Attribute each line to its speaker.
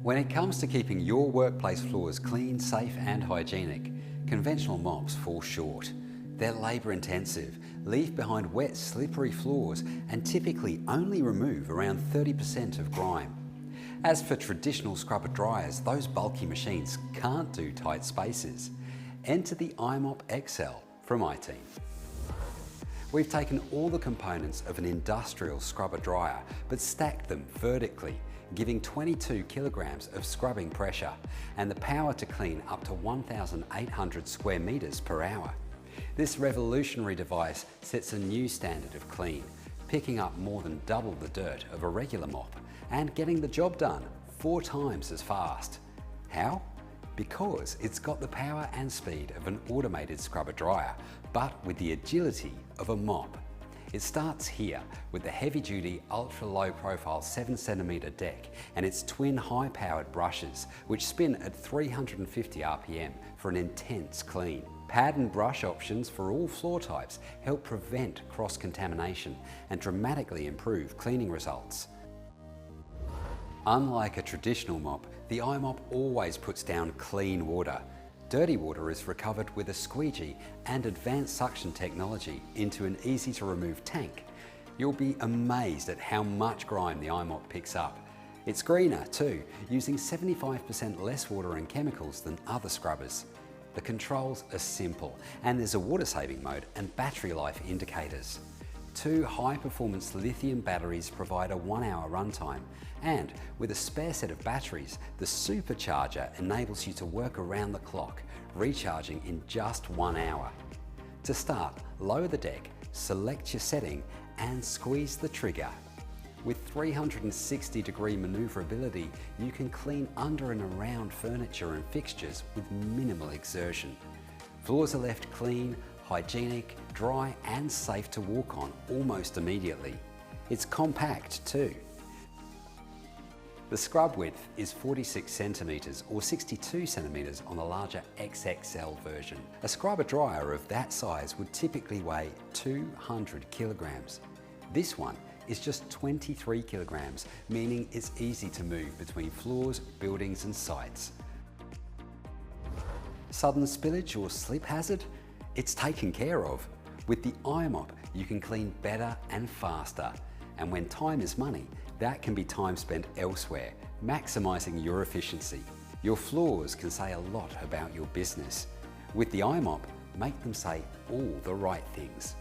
Speaker 1: When it comes to keeping your workplace floors clean, safe and hygienic, conventional mops fall short. They're labour intensive, leave behind wet, slippery floors and typically only remove around 30% of grime. As for traditional scrubber dryers, those bulky machines can't do tight spaces. Enter the iMop XL from iTeam. We've taken all the components of an industrial scrubber dryer but stacked them vertically, giving 22 kilograms of scrubbing pressure and the power to clean up to 1,800 square meters per hour. This revolutionary device sets a new standard of clean, picking up more than double the dirt of a regular mop and getting the job done 4 times as fast. How? Because it's got the power and speed of an automated scrubber dryer, but with the agility of a mop. It starts here with the heavy-duty, ultra-low profile 7cm deck and its twin high-powered brushes, which spin at 350 RPM for an intense clean. Pad and brush options for all floor types help prevent cross-contamination and dramatically improve cleaning results. Unlike a traditional mop, the iMop always puts down clean water. Dirty water is recovered with a squeegee and advanced suction technology into an easy-to-remove tank. You'll be amazed at how much grime the iMop picks up. It's greener too, using 75% less water and chemicals than other scrubbers. The controls are simple and there's a water-saving mode and battery life indicators. 2 high-performance lithium batteries provide a 1-hour runtime, and with a spare set of batteries, the supercharger enables you to work around the clock, recharging in just 1 hour. To start, lower the deck, select your setting and squeeze the trigger. With 360-degree manoeuvrability, you can clean under and around furniture and fixtures with minimal exertion. Floors are left clean, hygienic, dry and safe to walk on almost immediately. It's compact too. The scrub width is 46 centimetres or 62 centimetres on the larger XXL version. A scrubber dryer of that size would typically weigh 200 kilograms. This one is just 23 kilograms, meaning it's easy to move between floors, buildings and sites. Sudden spillage or slip hazard? It's taken care of. With the iMop, you can clean better and faster. And when time is money, that can be time spent elsewhere, maximising your efficiency. Your floors can say a lot about your business. With the iMop, make them say all the right things.